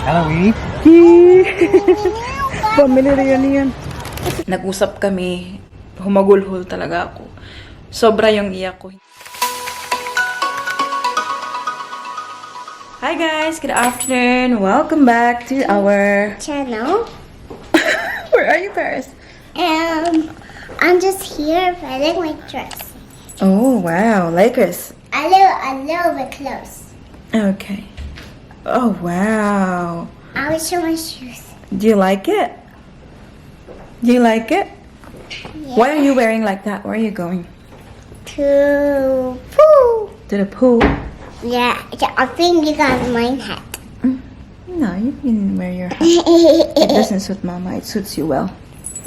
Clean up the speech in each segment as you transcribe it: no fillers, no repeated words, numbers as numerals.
Halloween. Family reunion. Nag-usap kami. Humagulhol talaga ako. Sobra yung iyak ko. Hi guys! Good afternoon! Welcome back to our channel. Where are you, Paris? I'm just here feeling like dress. Oh, wow. Lakers. A little bit close. Okay. Oh, wow. I will show my shoes. Do you like it? Do you like it? Yeah. Why are you wearing like that? Where are you going? To pool. To the pool? Yeah, I think you got my hat. No, you can wear your hat. It doesn't suit Mama. It suits you well.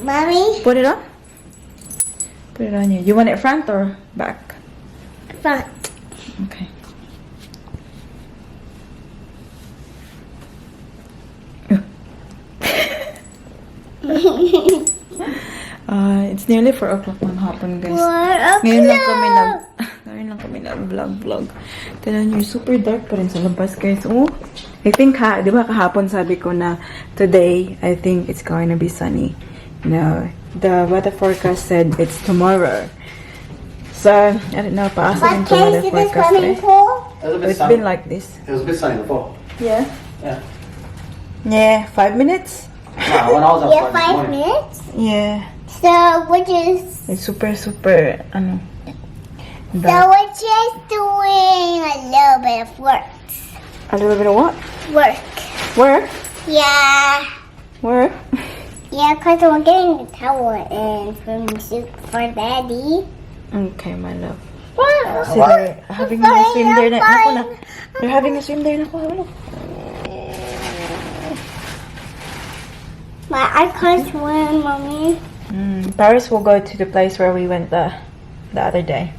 Mommy? Put it on. Put it on you. You want it front or back? Front. Okay. It's nearly 4 o'clock ng hapon, guys. Ngayon lang kami nag-vlog. Tignan nyo, super dark pa rin sa labas, guys. Oh, I think di ba kahapon sabi ko na today, I think it's going to be sunny. No, the weather forecast said it's tomorrow. So, I don't know, paasa rin to weather forecast. It's been like this. It was a bit sunny before. Yeah? Yeah. Yeah, 5 minutes? Wow, when I was Yeah, outside 5 minutes. Yeah. So we're just It's super, so we're just doing a little bit of work. A little bit of what? Work. Work? Yeah. Work? Yeah, because we're getting the towel and from soup for Daddy. Okay, my love. Wow. So they're having a swim there na. Naku na. They're having a swim there na. Naku. But I can't swim, Mommy. Paris will go to the place where we went the other day.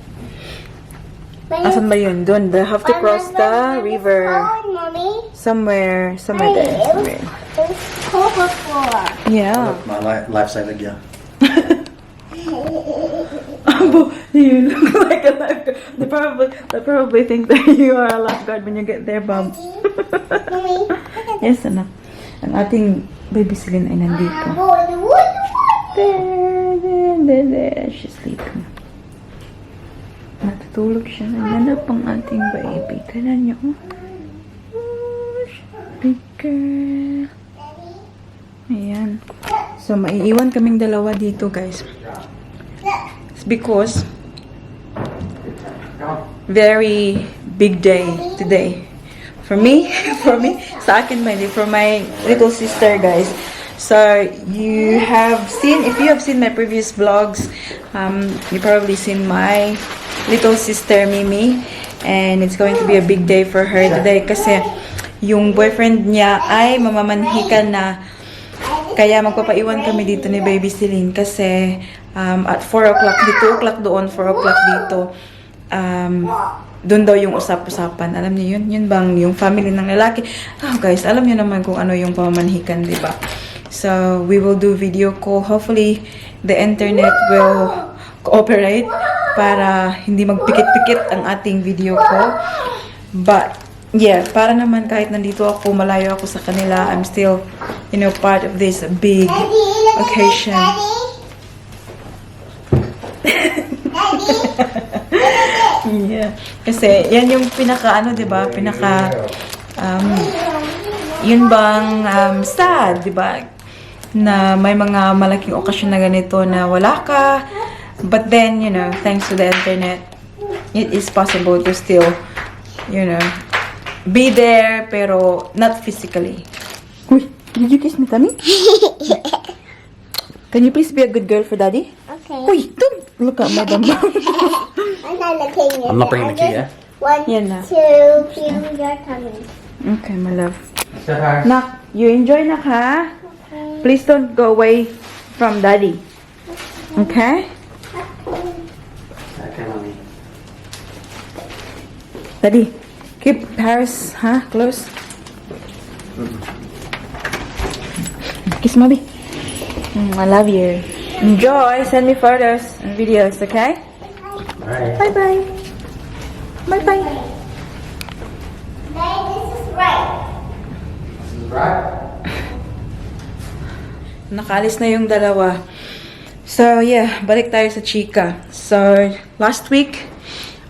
But Asan ba yun? Doon. They have to cross the river. Mommy. Somewhere there. Somewhere. It was cold before. Yeah. My lifesaver gear. You look like a lifeguard. They probably think that you are a lifeguard when you get there, Bob. Mommy, look at Yes, anak. Ang ating baby Celine ay nandito. There. She's sleeping. Natutulog siya. Nanap ang ating baby. Tignan niyo. Big girl. Ayan. So, maiiwan kaming dalawa dito, guys. It's because very big day today. For me, sa akin ba, for my little sister, guys. So, you have seen, if you have seen my previous vlogs, you probably seen my little sister, Mimi. And it's going to be a big day for her today kasi yung boyfriend niya ay mamamanhikan na. Kaya magpapaiwan kami dito ni Baby Celine kasi at 4 o'clock, 2 o'clock doon, 4 o'clock dito. Doon daw yung usap-usapan. Alam niyo yun? Yun bang yung family ng lalaki? Oh, guys, alam niyo naman kung ano yung pamamanhikan, di ba? So, we will do video call. Hopefully, the internet will cooperate para hindi magpikit-pikit ang ating video call. But, yeah, para naman kahit nandito ako, malayo ako sa kanila, I'm still, part of this big occasion. Yeah. Kasi, yan yung pinaka, diba? Yun bang sad, diba? Na may mga malaking okasyon na ganito na wala ka. But then, thanks to the internet, it is possible to still, be there, pero not physically. Uy, did you kiss me, Tammy? Can you please be a good girl for Daddy? Okay. Uy, don't look at Madam. I'm not looking at I'm not bringing the key, yeah? 1, Yan na. 2, 3, your tummy. Okay, my love. Nak, you enjoy, Nak, ha? Okay. Please don't go away from Daddy. Okay? Okay, mommy. Daddy, keep Paris, close. Kiss Mommy. I love you. Enjoy. Send me photos and videos, okay? Alright. Bye-bye. Bye-bye. This is right. Right? Nakaalis na yung dalawa. So, yeah, balik tayo sa chika. So, last week,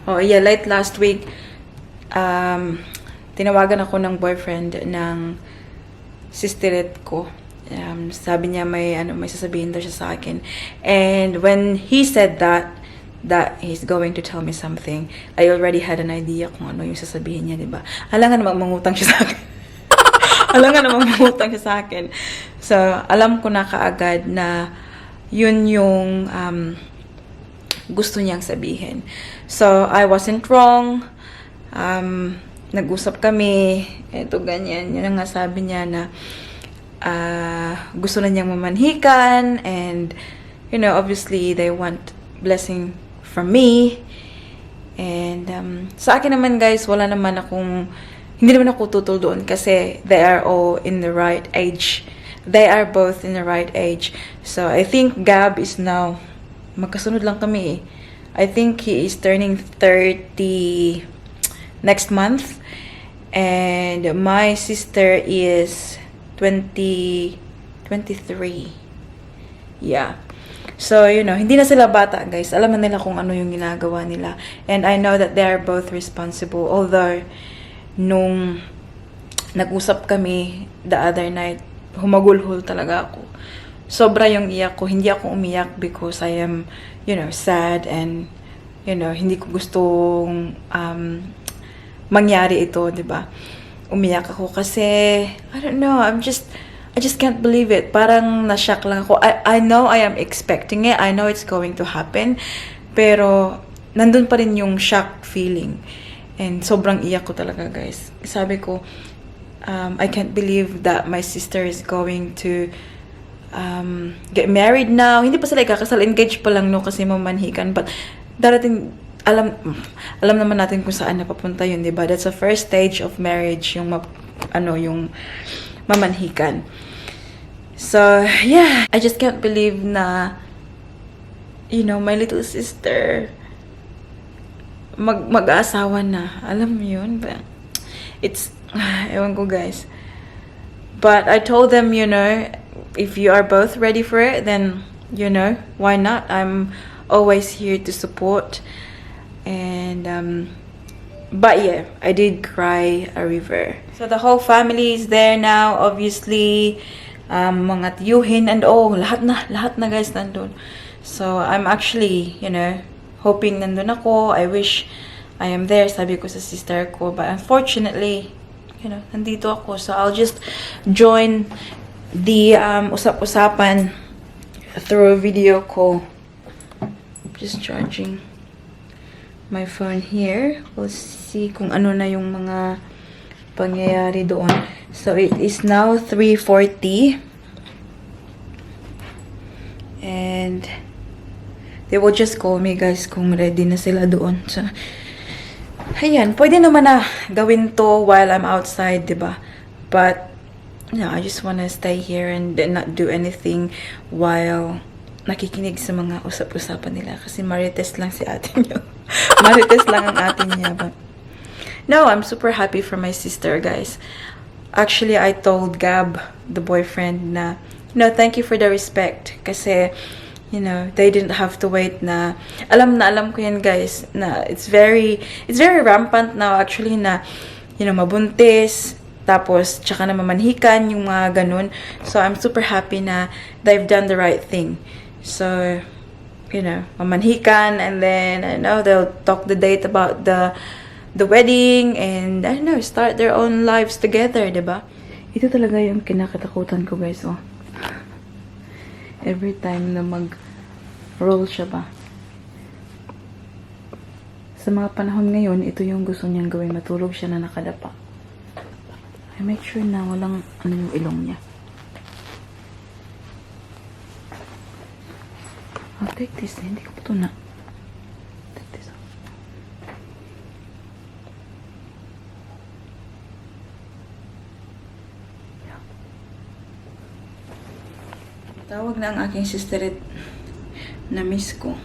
late last week, tinawagan ako ng boyfriend ng sisterette ko. Sabi niya may sasabihin daw siya sa akin. And when he said that he's going to tell me something, I already had an idea kung ano yung sasabihin niya, diba? Alam nga namang mangutang siya sa akin. So, alam ko na kaagad na yun yung gusto niyang sabihin. So, I wasn't wrong. Nag-usap kami. Ito, ganyan. Yun ang nga sabi niya na gusto na niyang mamanhikan. And, you know, obviously, they want blessing from me. And, sa akin naman, guys, hindi naman ako tutol doon kasi they are all in the right age. They are both in the right age. So, I think Gab is now, magkasunod lang kami eh. I think he is turning 30 next month. And my sister is 23. Yeah. So, you know, hindi na sila bata, guys. Alam na nila kung ano yung ginagawa nila. And I know that they are both responsible. Although, nung nag-usap kami the other night, humagulhol talaga ako. Sobra yung iyak ko. Hindi ako umiyak because I am, you know, sad and, you know, hindi ko gustong mangyari ito, diba? Umiyak ako kasi, I don't know, I just can't believe it. Parang na-shock lang ako. I know I am expecting it. I know it's going to happen. Pero, nandun pa rin yung shock feeling. And sobrang iyak ko talaga, guys. Sabi ko, I can't believe that my sister is going to get married now. Hindi pa sila ikakasal, engaged pa lang, no, kasi mamanhikan. But darating, alam naman natin kung saan napapunta yun, diba? That's the first stage of marriage, yung yung mamanhikan. So, yeah, I just can't believe na, you know, my little sister mag-aasawa na. Alam mo yun? But it's, ewan ko, guys. But I told them, you know, if you are both ready for it, then, you know, why not? I'm always here to support. And, but yeah, I did cry a river. So the whole family is there now, obviously. Mga tiyuhin and lahat na guys nandun. So I'm actually, you know, hoping nandun ako. I wish I am there, sabi ko sa sister ko. But unfortunately, you know, nandito ako. So I'll just join the usap-usapan through a video call. Just charging my phone here. We'll see kung ano na yung mga pangyayari doon. So it is now 3:40. And they will just call me, guys, kung ready na sila doon. So, ayan, pwede naman na gawin to while I'm outside, diba? But, you know, I just wanna stay here and not do anything while nakikinig sa mga usap-usapan nila. Kasi marites lang si ate niyo. Marites lang ang ate niya. But, no, I'm super happy for my sister, guys. Actually, I told Gab, the boyfriend, na, you know, thank you for the respect. Kasi, you know, they didn't have to wait na alam ko yan, guys, na it's very rampant now actually na, you know, mabuntis, tapos tsaka na mamanhikan, yung mga ganun. So I'm super happy na they've done the right thing. So, you know, mamanhikan, and then I know they'll talk the date about the wedding, and I don't know, start their own lives together, diba? Ito talaga yung kinakatakutan ko, guys, oh. Every time na mag-roll siya ba. Sa mga panahon ngayon, ito yung gusto niyang gawin. Matulog siya na nakadapa. I make sure na walang yung ilong niya. I'll take this. Hindi ko ito na. Take this off. Yeah. Tawag na ang aking sisterit. Na-miss ko.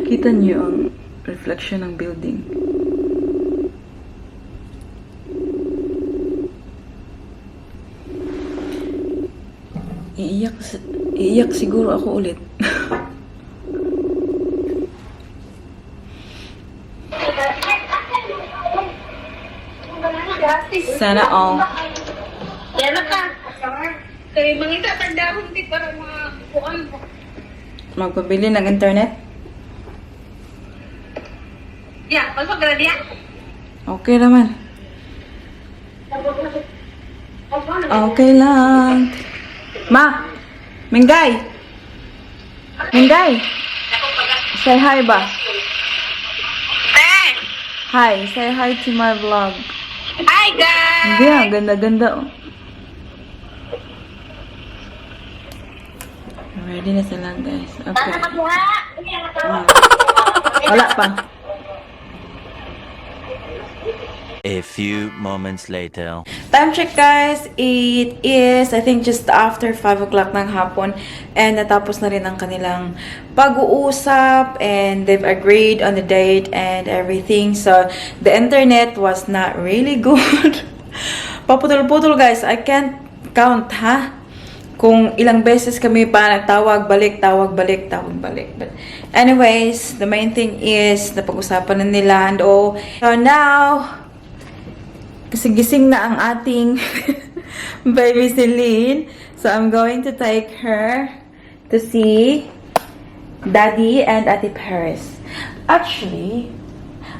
Kita niyo ang reflection ng building. Iiyak siguro ako ulit. Sana all. Yan na ka. Kaya mangita tagdahon di para mga kuan mo. Magpabili ng internet? Ya, pasok ka na diyan? Okay naman. Okay lang. Ma! Mingay! Mingay! Say hi ba? Eh! Hi! Say hi to my vlog. Hi guys! Hindi ah, ganda-ganda oh. Ready na sila guys. Okay. Ah. Wala pa. A few moments later. Time check guys, it is I think just after 5 o'clock ng hapon and natapos na rin ang kanilang pag-uusap and they've agreed on the date and everything. So the internet was not really good. Paputol-putol guys, I can't count ha kung ilang beses kami pa nagtawag, balik, tawag, balik, tawag, balik. But anyways, the main thing is napag-usapan na nila and oh. So now kasi gising na ang ating baby Celine. So, I'm going to take her to see Daddy and Ate Paris. Actually,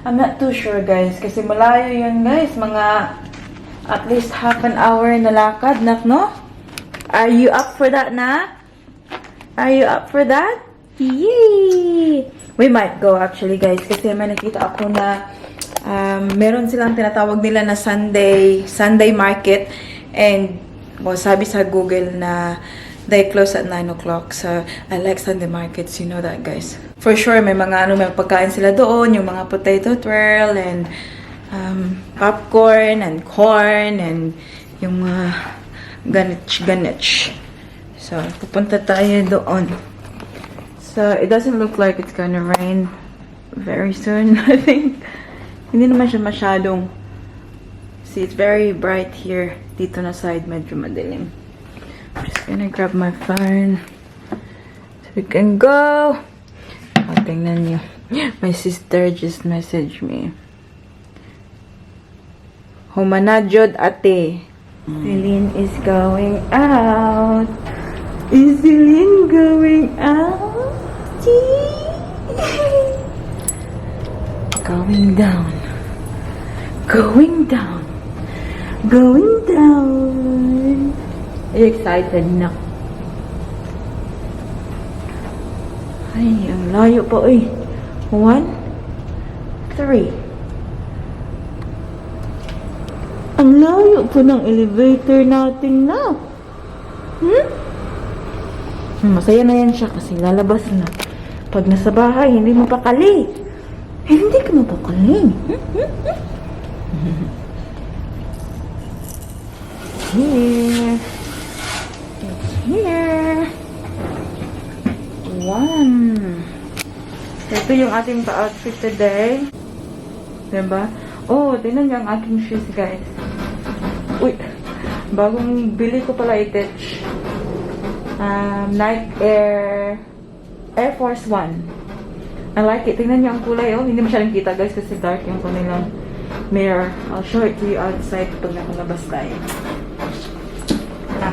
I'm not too sure guys. Kasi malayo yun guys. Mga at least half an hour na lakad. No? Are you up for that na? Are you up for that? Yay! We might go actually guys. Kasi may nakita ako na meron silang tinatawag nila na Sunday market and well, sabi sa Google na they close at 9 o'clock. So, I like Sunday markets, you know that guys. For sure, may mga may pagkain sila doon, yung mga potato twirl and popcorn and corn and yung mga ganich. So, pupunta tayo doon. So, it doesn't look like it's gonna rain very soon, I think. Hindi naman siya masyadong. See, it's very bright here. Dito na side, medyo madilim. I'm just gonna grab my phone. So we can go. Oh, tingnan niyo. My sister just messaged me. Humanadjod ate. Celine is going out. Is Celine going out? Going down. Going down. Going down. Are you excited na? Ay, ang layo pa eh. 1, 3. Ang layo po ng elevator natin na. Masaya na yan siya kasi lalabas na. Pag nasa bahay, hindi mapakali. Hindi ka mapakali. Here. It's here. 1. Ito yung ating pa-outfit today. Diba? Oh, tingnan niyo ang aking shoes, guys. Uy! Bagong bili ko pala i-touch. Nike Air Force 1. I like it. Tingnan niyo ang kulay, oh. Hindi masyadong kita, guys, kasi dark yung kanilang mirror. I'll show it to you outside pag nakalabas tayo.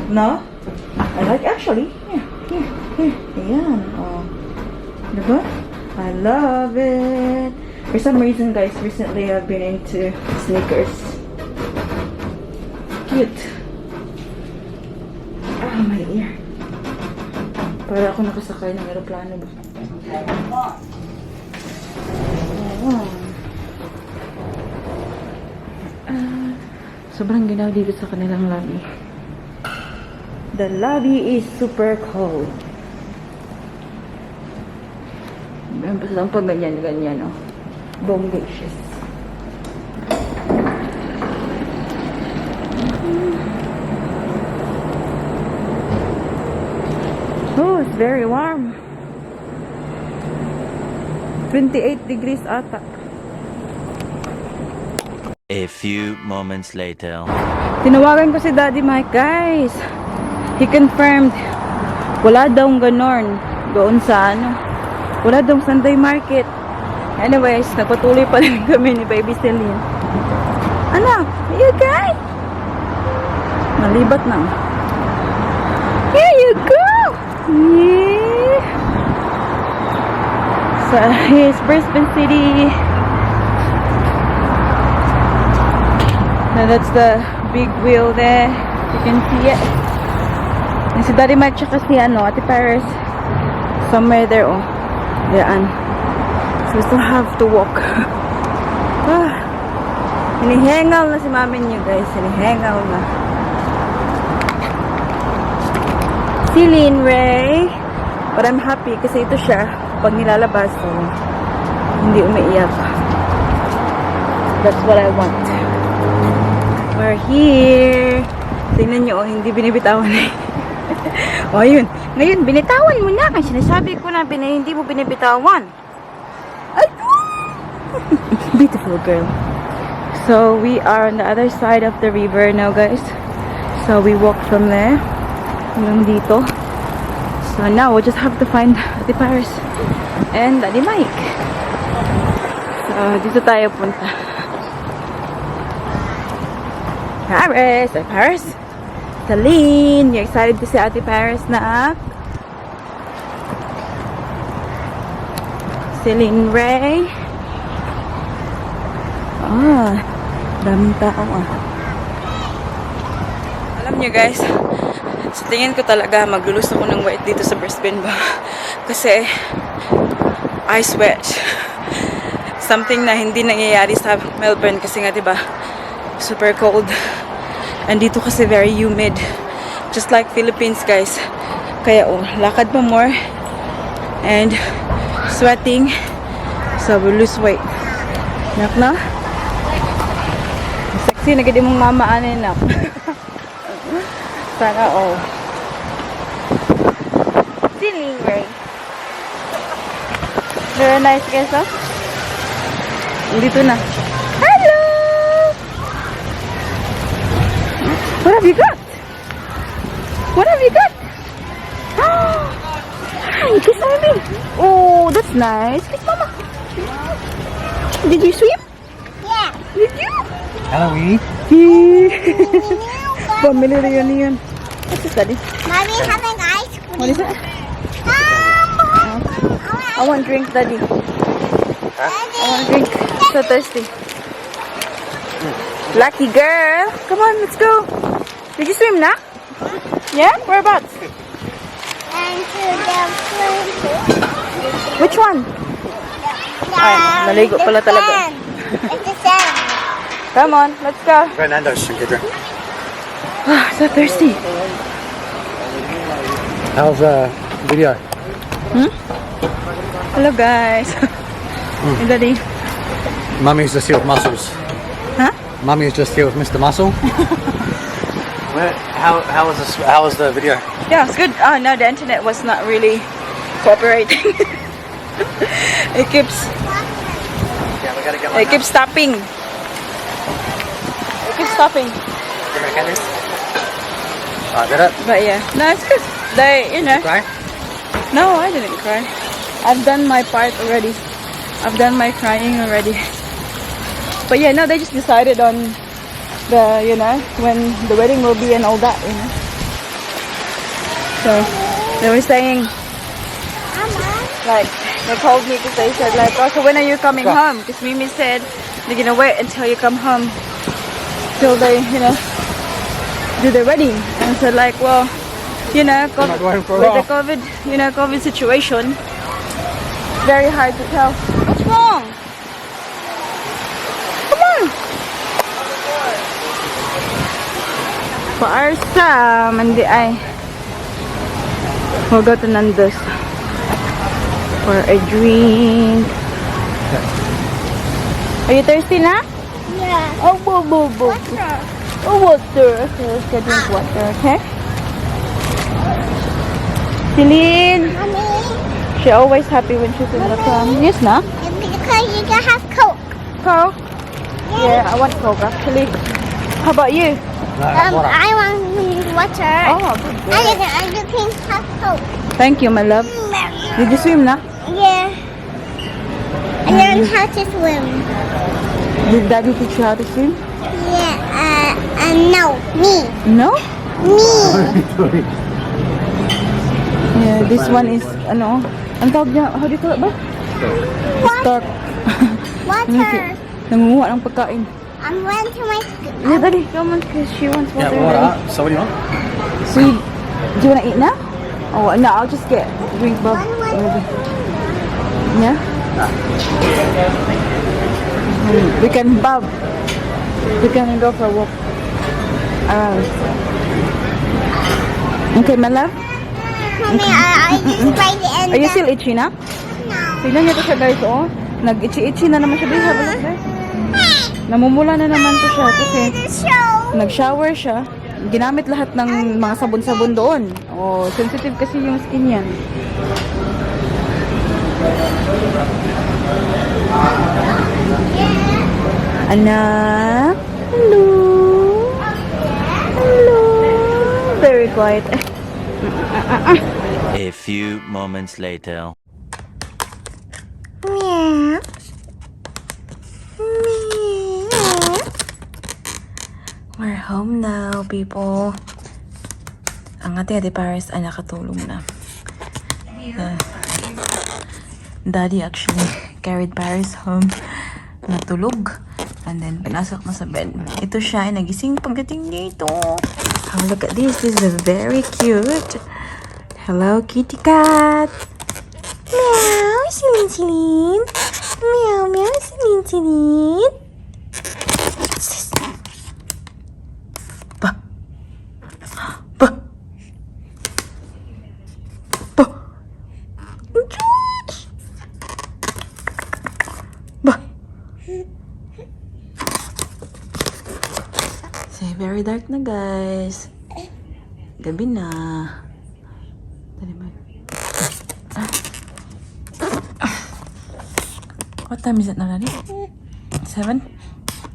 No? I like, actually. Here. Ayan. Oh. Diba? I love it. For some reason, guys, recently I've been into sneakers. Cute. Ah, my ear. Para ako nakasakay ng aeroplano ba? Oh. Sobrang ginaw dito sa kanilang lobby. The lobby is super cold. Basta lang pag ganyan, oh. Bombacious. Oh, it's very warm. 28 degrees ata. A few moments later. Tinawagan ko si Daddy Mike, guys. He confirmed Wala daw ganon doon sa ano. Wala daw Sunday market. Anyways, nagpatuloy pa rin kami ni Baby Celine. Anak, are you okay? Nalibat na. Here you go! Yeah! So, here's Brisbane City. Now that's the big wheel there. You can see it. And si Daddy Mike tsaka si Ate Paris. Somewhere there, oh. Yan. So we still have to walk. Hinihengal na si mami niyo, guys. Hinihengal na. Celine Ray. But I'm happy kasi ito siya pag nilalabas, so hindi umiiyak. That's what I want. We're here. Tingnan nyo, oh, hindi binibitawan eh. O, yun. Ngayon, binitawan mo na. Kasi sinasabi ko na hindi mo binibitawan. Ay! Beautiful girl. So, we are on the other side of the river now, guys. So, we walk from there. Hanggang dito. So, now, we'll just have to find Ate Paris and Daddy Mike. So, dito tayo punta. Paris! Ate Paris! Celine! You excited to see Ate Paris na? Celine Ray. Daming tao Alam niyo guys, sa tingin ko talaga maglulus ako ng weight dito sa Brisbane ba? Kasi I sweat. Something na hindi nangyayari sa Melbourne kasi nga diba super cold. And dito kasi very humid. Just like Philippines, guys. Kaya, lakad pa more. And, sweating. So, we lose weight. Nak na? Sexy na gadi mong mamaanin, nak. Sana, Celine Ray. Very nice, guys, Dito na. Hello! What have you got? What have you got? Hi, kiss mommy. Oh, that's nice. Kiss mama. Did you swim? Yeah. Did you? Hello, Wee. Family reunion. What's this, Daddy? Mommy having ice cream. What is it? I want drink, Daddy. I want drink. So thirsty. Lucky girl. Come on, let's go. Did you swim na? Yeah? Whereabouts? And to the pool. Which one? Ay, naligo pala talaga. It's the sand. Come on, let's go. Fernando's should get drink. So thirsty. How's video? Hello guys. Hey, Daddy. Mummy's just here with muscles. Huh? Mummy's just here with Mr. Muscle. How was the video? Yeah, it's good. Oh no, the internet was not really cooperating. It keeps Yeah, we gotta get it keeps stopping. It keeps stopping. Did it? But yeah, no, it's good. They, Cry? No, I didn't cry. I've done my part already. I've done my crying already. But yeah, no, they just decided on the, when the wedding will be and all that, So, they were saying, like, they called me because they said, like, oh, so when are you coming home? Because Mimi said, they're gonna wait until you come home till they, do the wedding. And I said, like, well, not going for a with the while. COVID, COVID situation, very hard to tell. What's wrong? Come on. Paarsa, mandi ay. We'll go to Nando's for a drink. Are you thirsty na? Yeah. Oh, boo. Oh, water. Okay, let's go drink water, okay? Celine. Mommy, She always happy when she's in the pram. Yes, na? because you can have Coke. Coke? Yeah, I want Coke actually. How about you? I want water. Oh, good girl. And you can have soap. Thank you, my love. Did you swim na? Yeah. I learned how to swim. Did daddy teach you how to swim? Yeah, no. Me. No? Me. Yeah, this one is, ano, ang tawag niya, how do you call it ba? Stark. Water. Nangunguha ng pagkain. I'm going to my... Yeah, daddy, come on, because she wants Yeah, water. water. Daddy. So what do you want? So, do you want to eat now? Oh, no, I'll just get drink, Bob. Yeah? We can, Bob. We can go for a walk. Okay, my love. Mommy, I just tried the end. Are you still itchy na? No. Tignan niyo to siya, guys, oh. Nag-itchy-itchy na naman siya. Have a look, guys. Namumula na naman to siya kasi nag-shower siya. Ginamit lahat ng mga sabon-sabon doon. Oh, sensitive kasi yung skin niya. Anak? Hello? Hello? Very quiet. A few moments later. Meow. We're home now, people. Ang ating Ate Paris ay nakatulog na. Daddy actually carried Paris home. Natulog. And then, pinasok na sa bed. Ito siya ay nagising pagdating dito. Oh, look at this. This is very cute. Hello, kitty cat. Meow, silin-silin. Meow, meow, silin-silin. What's this? Ba? Ba? Ba? Josh! Ba? Say, very dark na, guys. Gabi na. Dali ba? What time is it now, Daddy? 7?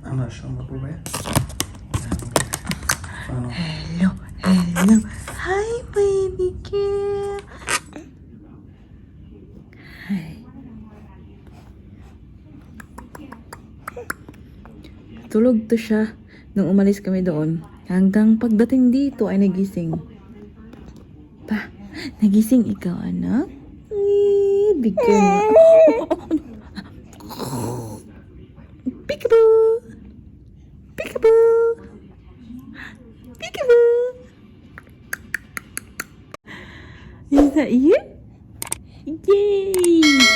I'm not sure what we're at. Hello, hello. Hi, baby girl. Hi. Tulog to siya nung umalis kami doon. Hanggang pagdating dito ay nagising. Pa, nagising ikaw, anak? Big girl. Peekaboo! Peekaboo! Peekaboo! Is that you? Yay!